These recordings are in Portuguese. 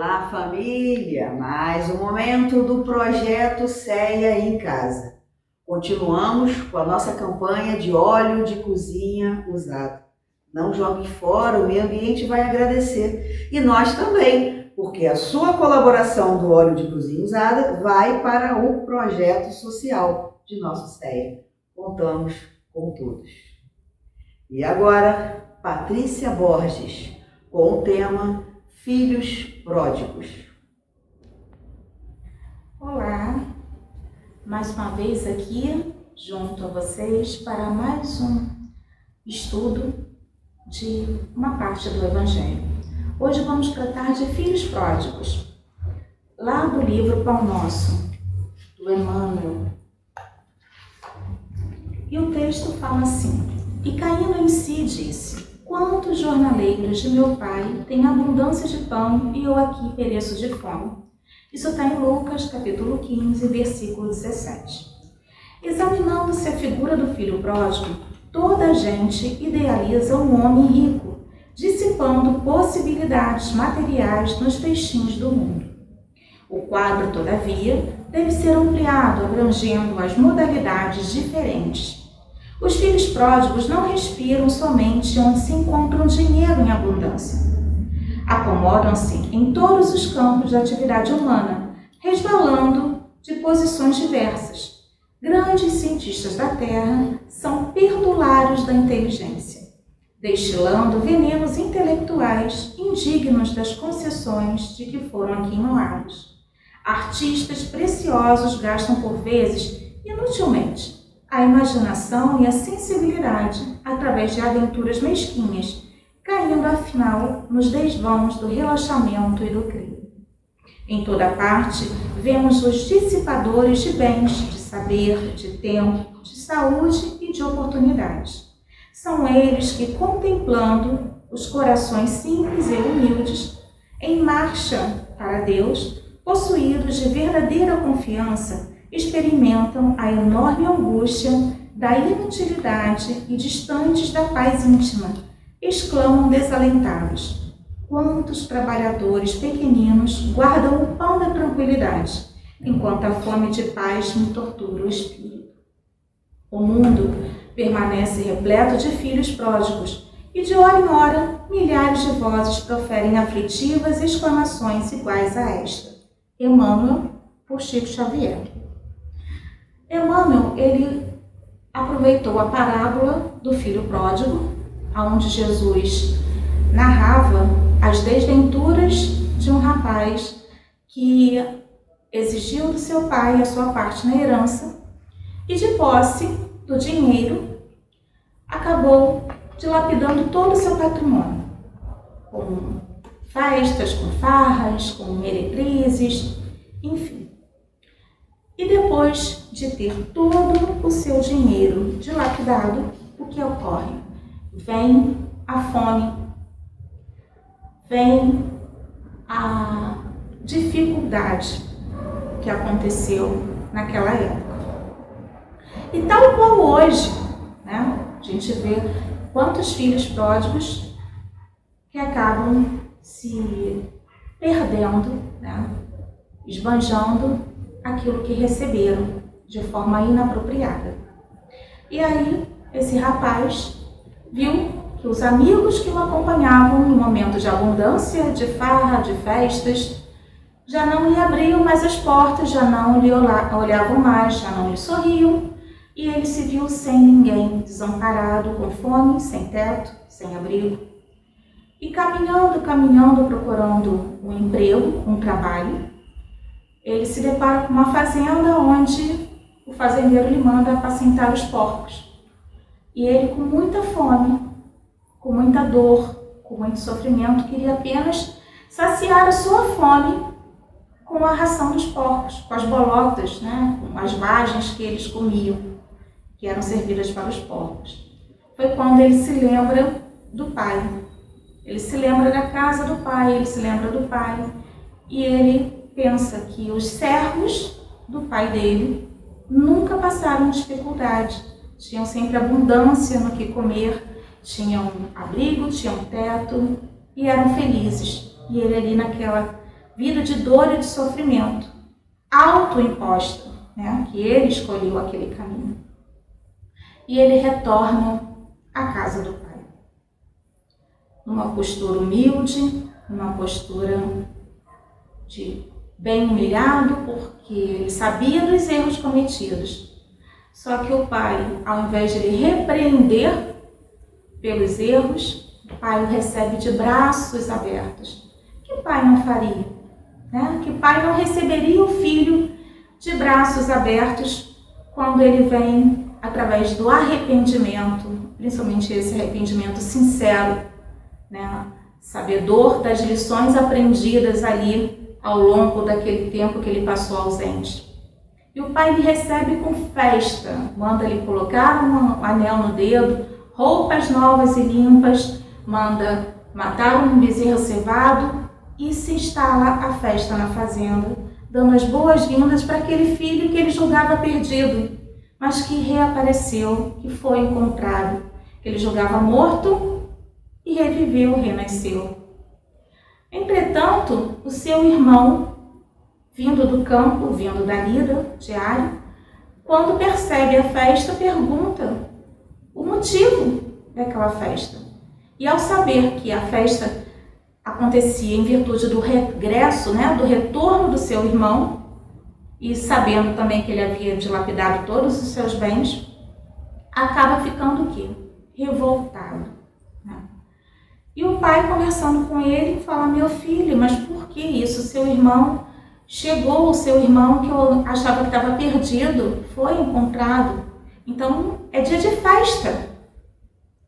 Olá, família! Mais um momento do projeto CEA em Casa. Continuamos com a nossa campanha de óleo de cozinha usado. Não jogue fora, o meio ambiente vai agradecer. E nós também, porque a sua colaboração do óleo de cozinha usada vai para o projeto social de nosso CEA. Contamos com todos. E agora, Patrícia Borges, com o tema Filhos Pródigos. Olá, mais uma vez aqui junto a vocês para mais um estudo de uma parte do Evangelho. Hoje vamos tratar de filhos pródigos, lá do livro Pão Nosso, do Emmanuel. E o texto fala assim: E caindo em si disse: Quantos jornaleiros de meu pai têm abundância de pão e eu aqui pereço de fome? Isso está em Lucas, capítulo 15, versículo 17. Examinando-se a figura do filho pródigo, toda a gente idealiza um homem rico, dissipando possibilidades materiais nos festins do mundo. O quadro, todavia, deve ser ampliado, abrangendo as modalidades diferentes. Os filhos pródigos não respiram somente onde se encontra dinheiro em abundância. Acomodam-se em todos os campos da atividade humana, resvalando de posições diversas. Grandes cientistas da Terra são perdulários da inteligência, destilando venenos intelectuais indignos das concessões de que foram queimoados. Artistas preciosos gastam por vezes, inutilmente, a imaginação e a sensibilidade através de aventuras mesquinhas, caindo afinal nos desvãos do relaxamento e do crime. Em toda parte, vemos os dissipadores de bens, de saber, de tempo, de saúde e de oportunidades. São eles que, contemplando os corações simples e humildes, em marcha para Deus, possuídos de verdadeira confiança, experimentam a enorme angústia da inutilidade e distantes da paz íntima, exclamam desalentados: quantos trabalhadores pequeninos guardam o pão da tranquilidade, enquanto a fome de paz me tortura o espírito. O mundo permanece repleto de filhos pródigos, e de hora em hora milhares de vozes proferem aflitivas exclamações iguais a esta. Emmanuel, por Chico Xavier. Emmanuel, ele aproveitou a parábola do filho pródigo, onde Jesus narrava as desventuras de um rapaz que exigiu do seu pai a sua parte na herança e, de posse do dinheiro, acabou dilapidando todo o seu patrimônio, com festas, com farras, com meretrizes, enfim. E depois de ter todo o seu dinheiro dilapidado, o que ocorre? Vem a fome, vem a dificuldade que aconteceu naquela época. E tal qual hoje, né, a gente vê quantos filhos pródigos que acabam se perdendo, né, esbanjando aquilo que receberam de forma inapropriada. E aí, esse rapaz viu que os amigos que o acompanhavam no momento de abundância, de farra, de festas, já não lhe abriam mais as portas, já não lhe olhavam mais, já não lhe sorriam, e ele se viu sem ninguém, desamparado, com fome, sem teto, sem abrigo. E caminhando, procurando um emprego, um trabalho, ele se depara com uma fazenda onde o fazendeiro lhe manda apacentar os porcos. E ele, com muita fome, com muita dor, com muito sofrimento, queria apenas saciar a sua fome com a ração dos porcos, com as bolotas, né, com as vagens que eles comiam, que eram servidas para os porcos. Foi quando ele se lembra do pai. Ele se lembra da casa do pai, ele se lembra do pai, e ele pensa que os servos do pai dele nunca passaram dificuldade, tinham sempre abundância no que comer, tinham abrigo, tinham teto e eram felizes. E ele ali naquela vida de dor e de sofrimento, autoimposta, né? Que ele escolheu aquele caminho. E ele retorna à casa do Pai, numa postura humilde, numa postura de bem humilhado, porque ele sabia dos erros cometidos. Só que o Pai, ao invés de ele repreender pelos erros, o Pai o recebe de braços abertos. Que pai não faria? Né? Que pai não receberia o filho de braços abertos quando ele vem através do arrependimento, principalmente esse arrependimento sincero, né? Sabedor das lições aprendidas ali ao longo daquele tempo que ele passou ausente. E o pai lhe recebe com festa, manda-lhe colocar um anel no dedo, roupas novas e limpas, manda matar um bezerro cevado e se instala a festa na fazenda, dando as boas-vindas para aquele filho que ele julgava perdido, mas que reapareceu, que foi encontrado, que ele julgava morto e reviveu, renasceu. Entretanto, o seu irmão, vindo do campo, vindo da lida diária, quando percebe a festa, pergunta o motivo daquela festa. E ao saber que a festa acontecia em virtude do regresso, né, do retorno do seu irmão, e sabendo também que ele havia dilapidado todos os seus bens, acaba ficando o quê? Revoltado. Né? E o pai, conversando com ele, fala: meu filho, mas por que isso? Seu irmão chegou, o seu irmão que eu achava que estava perdido, foi encontrado. Então é dia de festa.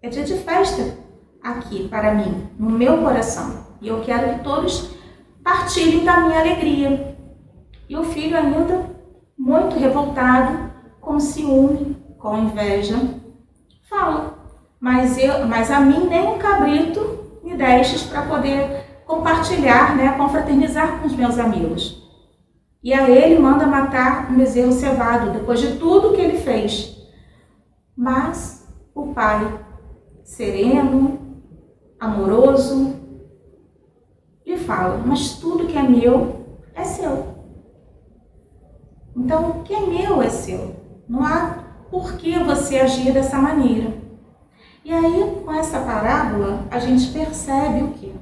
É dia de festa aqui para mim, no meu coração. E eu quero que todos partilhem da minha alegria. E o filho, ainda muito revoltado, com ciúme, com inveja, fala: mas a mim nem um cabrito me destes para poder compartilhar, né, confraternizar com os meus amigos. E a ele manda matar um bezerro cevado, depois de tudo que ele fez. Mas o pai, sereno, amoroso, lhe fala: mas tudo que é meu é seu. Então, o que é meu é seu. Não há por que você agir dessa maneira. E aí, com essa parábola, a gente percebe o quê?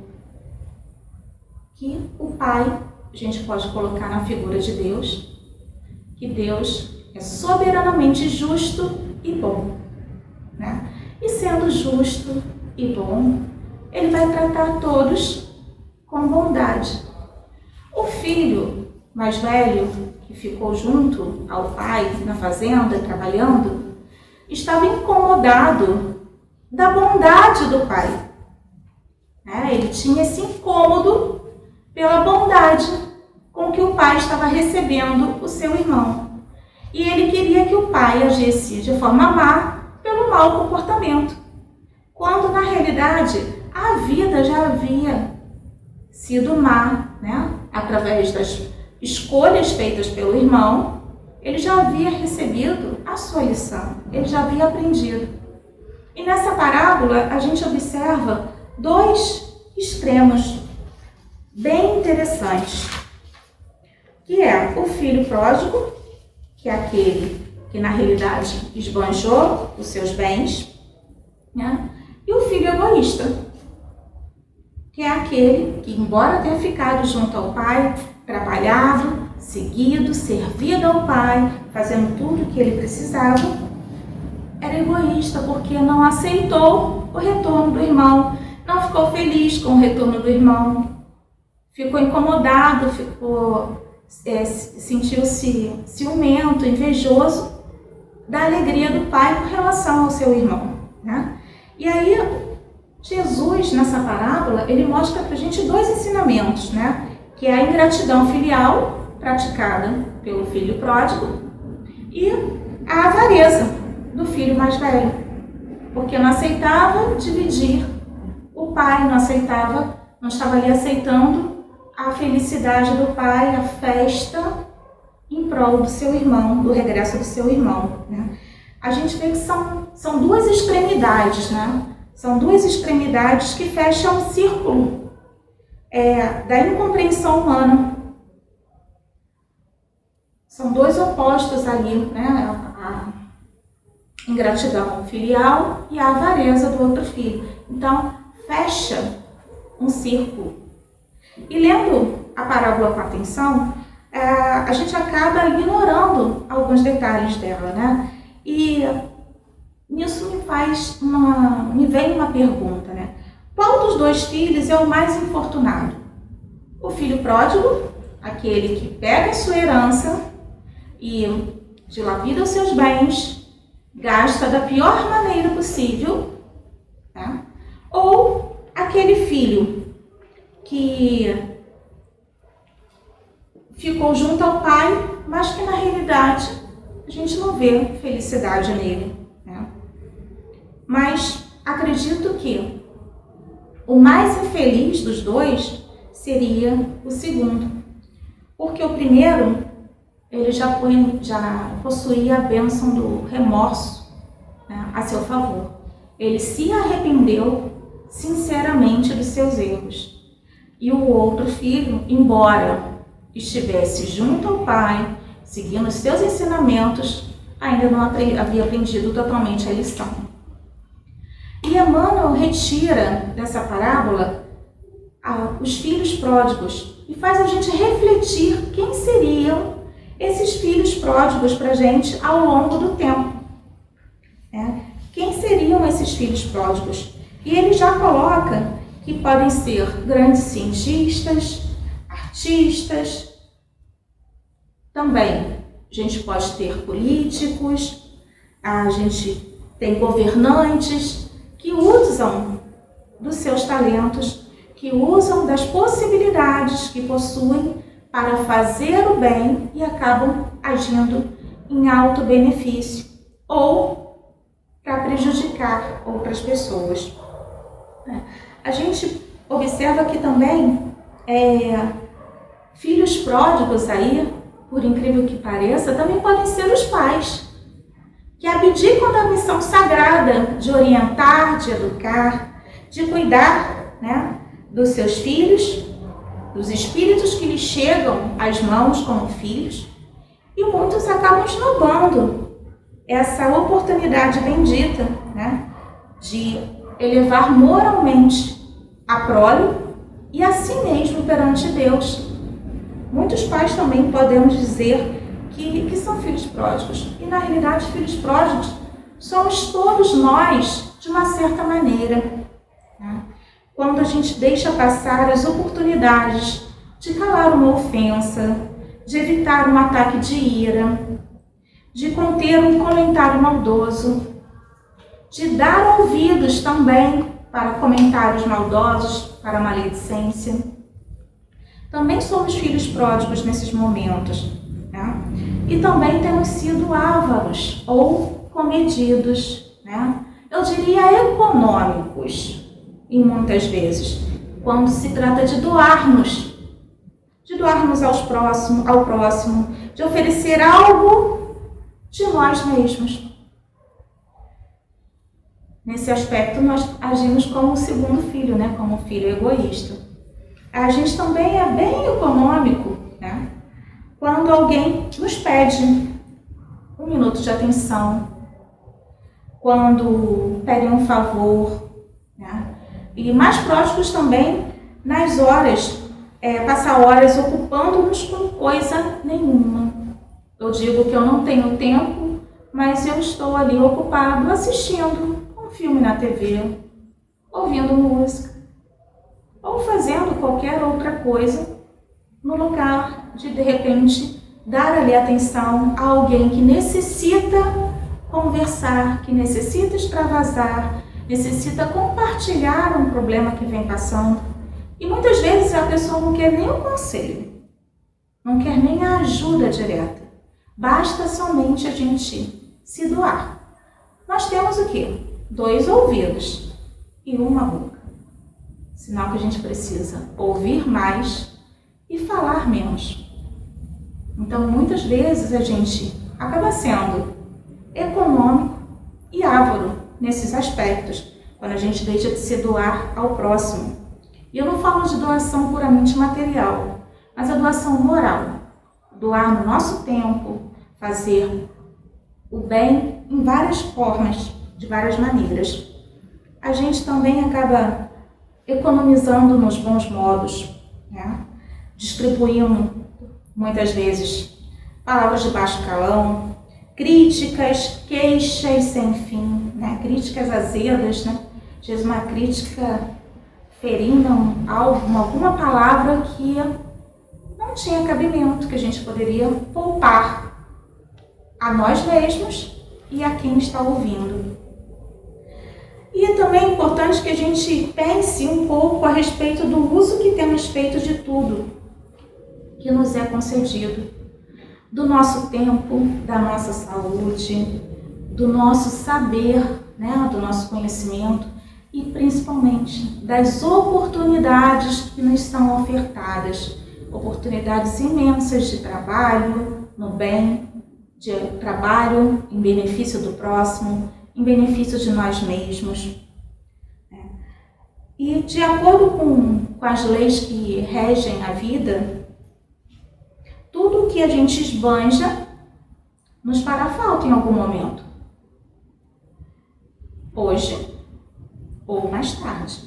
Que o pai, a gente pode colocar na figura de Deus, que Deus é soberanamente justo e bom. Né? E sendo justo e bom, ele vai tratar todos com bondade. O filho mais velho, que ficou junto ao pai na fazenda, trabalhando, estava incomodado da bondade do pai. Ele tinha esse incômodo pela bondade com que o pai estava recebendo o seu irmão. E ele queria que o pai agisse de forma má pelo mau comportamento, quando na realidade a vida já havia sido má, né? Através das escolhas feitas pelo irmão, ele já havia recebido a sua lição, ele já havia aprendido. E nessa parábola a gente observa dois extremos bem interessantes, que é o filho pródigo, que é aquele que na realidade esbanjou os seus bens, né? E o filho egoísta, que é aquele que, embora tenha ficado junto ao pai, trabalhado, seguido, servido ao pai, fazendo tudo o que ele precisava, era egoísta porque não aceitou o retorno do irmão, não ficou feliz com o retorno do irmão, ficou incomodado, sentiu-se ciumento, invejoso da alegria do pai com relação ao seu irmão. Né? E aí, Jesus, nessa parábola, ele mostra para a gente dois ensinamentos, né? Que é a ingratidão filial, praticada pelo filho pródigo, e a avareza do filho mais velho, porque não aceitava dividir o pai, não estava ali aceitando a felicidade do pai, a festa em prol do seu irmão, do regresso do seu irmão. Né? A gente vê que são duas extremidades, né? São duas extremidades que fecham um círculo da incompreensão humana. São dois opostos ali, né? A ingratidão filial e a avareza do outro filho. Então, fecha um círculo. E lendo a parábola com atenção, a gente acaba ignorando alguns detalhes dela, né? E nisso me vem uma pergunta, né? Qual dos dois filhos é o mais infortunado? O filho pródigo, aquele que pega a sua herança e dilapida os seus bens, gasta da pior maneira possível, né? Ou aquele filho que ficou junto ao pai, mas que na realidade a gente não vê felicidade nele, né? Mas acredito que o mais infeliz dos dois seria o segundo, porque o primeiro ele já possuía a bênção do remorso, né, a seu favor. Ele se arrependeu sinceramente dos seus erros. E o outro filho, embora estivesse junto ao pai, seguindo os seus ensinamentos, ainda não havia aprendido totalmente a lição. E Emmanuel retira dessa parábola os filhos pródigos e faz a gente refletir quem seriam esses filhos pródigos para a gente ao longo do tempo. Quem seriam esses filhos pródigos? E ele já coloca que podem ser grandes cientistas, artistas, também a gente pode ter políticos, a gente tem governantes que usam dos seus talentos, que usam das possibilidades que possuem para fazer o bem e acabam agindo em alto benefício ou para prejudicar outras pessoas. A gente observa que também filhos pródigos aí, por incrível que pareça, também podem ser os pais, que abdicam da missão sagrada de orientar, de educar, de cuidar, né, dos seus filhos, dos espíritos que lhes chegam às mãos como filhos, e muitos acabam esnobando essa oportunidade bendita, né, de elevar moralmente a prole e a si mesmo perante Deus. Muitos pais também podemos dizer que são filhos pródigos, e na realidade filhos pródigos somos todos nós de uma certa maneira, né? Quando a gente deixa passar as oportunidades de calar uma ofensa, de evitar um ataque de ira, de conter um comentário maldoso, de dar ouvidos também para comentários maldosos, para maledicência. Também somos filhos pródigos nesses momentos, né? E também temos sido ávaros ou comedidos, né? Eu diria econômicos, e muitas vezes, quando se trata de doarmos ao próximo, de oferecer algo de nós mesmos. Nesse aspecto, nós agimos como o segundo filho, né? Como filho egoísta. A gente também é bem econômico, né? Quando alguém nos pede um minuto de atenção, quando pedem um favor, né? E mais pródigos também nas horas, passar horas ocupando-nos com coisa nenhuma. Eu digo que eu não tenho tempo, mas eu estou ali ocupado assistindo um filme na TV, ouvindo música, ou fazendo qualquer outra coisa no lugar de repente, dar ali atenção a alguém que necessita conversar, que necessita extravasar, necessita compartilhar um problema que vem passando. E muitas vezes a pessoa não quer nem o conselho, não quer nem a ajuda direta. Basta somente a gente se doar. Nós temos o quê? 2 ouvidos e uma boca. Sinal que a gente precisa ouvir mais e falar menos. Então, muitas vezes a gente acaba sendo econômico e ávaro nesses aspectos, quando a gente deixa de se doar ao próximo. E eu não falo de doação puramente material, mas a doação moral. Doar no nosso tempo, fazer o bem em várias formas, de várias maneiras. A gente também acaba economizando nos bons modos, né? Distribuindo muitas vezes palavras de baixo calão, críticas, queixas sem fim, né? Críticas azedas, né? Às vezes uma crítica ferindo alguma palavra que não tinha cabimento, que a gente poderia poupar a nós mesmos e a quem está ouvindo. E também é importante que a gente pense um pouco a respeito do uso que temos feito de tudo que nos é concedido, do nosso tempo, da nossa saúde, do nosso saber, né, do nosso conhecimento e principalmente das oportunidades que nos são ofertadas, oportunidades imensas de trabalho no bem, de trabalho em benefício do próximo, em benefício de nós mesmos. E de acordo com as leis que regem a vida, tudo que a gente esbanja nos fará falta em algum momento. Hoje ou mais tarde.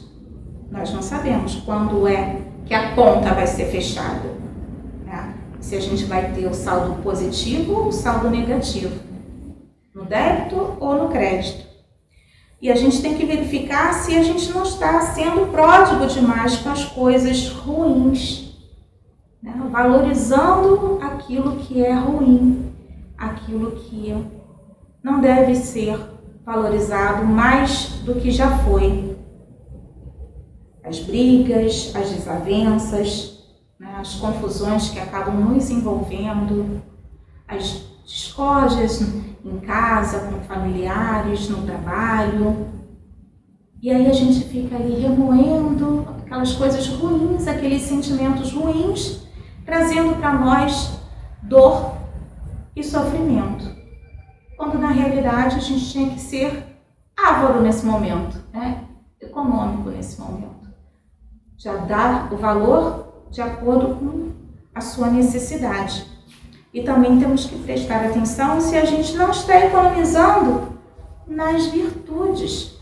Nós não sabemos quando é que a conta vai ser fechada, né? Se a gente vai ter o saldo positivo ou o saldo negativo, no débito ou no crédito. E a gente tem que verificar se a gente não está sendo pródigo demais com as coisas ruins, né? Valorizando aquilo que é ruim, aquilo que não deve ser valorizado mais do que já foi. As brigas, as desavenças, né? As confusões que acabam nos envolvendo, as discórdias em casa, com familiares, no trabalho. E aí a gente fica ali remoendo aquelas coisas ruins, aqueles sentimentos ruins, trazendo para nós dor e sofrimento. Quando na realidade a gente tinha que ser ávaro nesse momento, né? Econômico nesse momento. Já dar o valor de acordo com a sua necessidade. E também temos que prestar atenção se a gente não está economizando nas virtudes,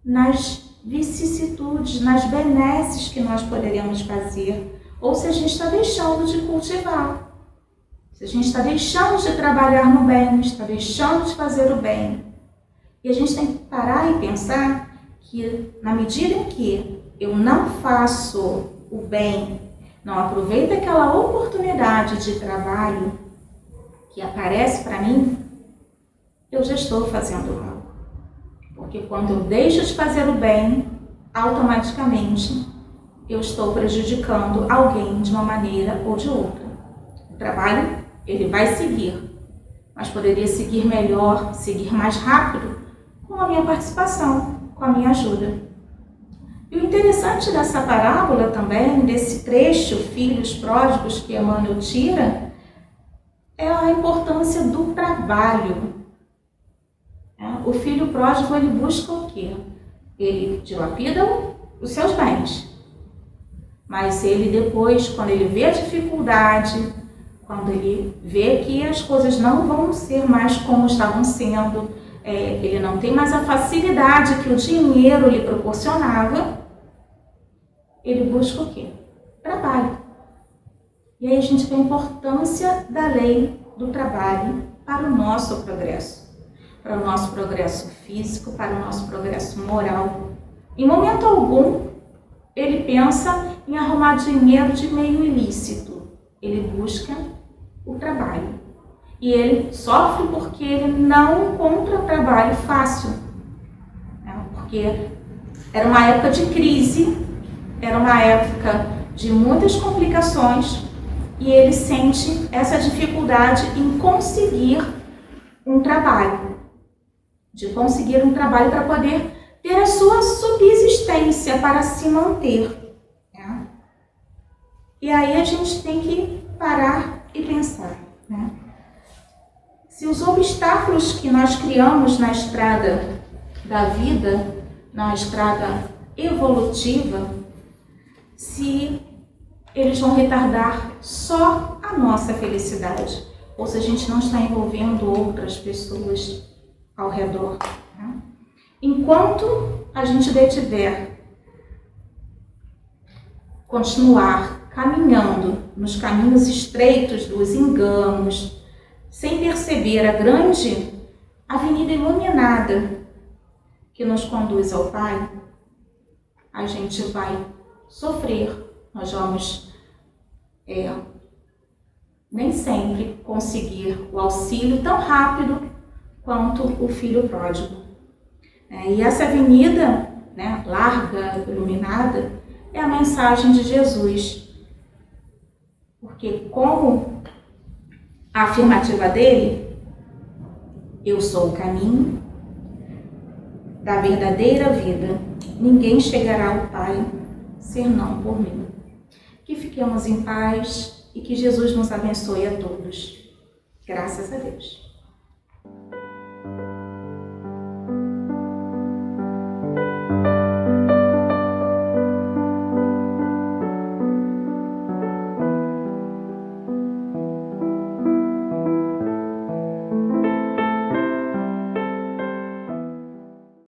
nas vicissitudes, nas benesses que nós poderíamos fazer, ou se a gente está deixando de cultivar. Se a gente está deixando de trabalhar no bem, está deixando de fazer o bem. E a gente tem que parar e pensar que na medida em que eu não faço o bem, não aproveito aquela oportunidade de trabalho que aparece para mim, eu já estou fazendo mal. Porque quando eu deixo de fazer o bem, automaticamente eu estou prejudicando alguém de uma maneira ou de outra. O trabalho, ele vai seguir, mas poderia seguir melhor, seguir mais rápido com a minha participação, com a minha ajuda. E o interessante dessa parábola também, desse trecho, filhos pródigos que Emmanuel tira, é a importância do trabalho. O filho pródigo, ele busca o quê? Ele dilapida os seus bens. Mas ele depois, quando ele vê a dificuldade, quando ele vê que as coisas não vão ser mais como estavam sendo, ele não tem mais a facilidade que o dinheiro lhe proporcionava, ele busca o quê? Trabalho. E aí a gente vê a importância da lei do trabalho para o nosso progresso. Para o nosso progresso físico, para o nosso progresso moral. Em momento algum, ele pensa em arrumar dinheiro de meio ilícito. Ele busca o trabalho. E ele sofre porque ele não encontra trabalho fácil. Porque era uma época de crise, era uma época de muitas complicações e ele sente essa dificuldade em conseguir um trabalho. De conseguir um trabalho para poder ter a sua subsistência, para se manter. E aí a gente tem que parar e pensar, né? Se os obstáculos que nós criamos na estrada da vida, na estrada evolutiva, se eles vão retardar só a nossa felicidade, ou se a gente não está envolvendo outras pessoas ao redor. Né? Enquanto a gente detiver, continuar caminhando nos caminhos estreitos dos enganos, sem perceber a grande avenida iluminada que nos conduz ao Pai, a gente vai sofrer, nós vamos nem sempre conseguir o auxílio tão rápido quanto o filho pródigo. E essa avenida, né, larga, iluminada, é a mensagem de Jesus. Porque como a afirmativa dele, eu sou o caminho da verdadeira vida, ninguém chegará ao Pai senão por mim. Que fiquemos em paz e que Jesus nos abençoe a todos. Graças a Deus.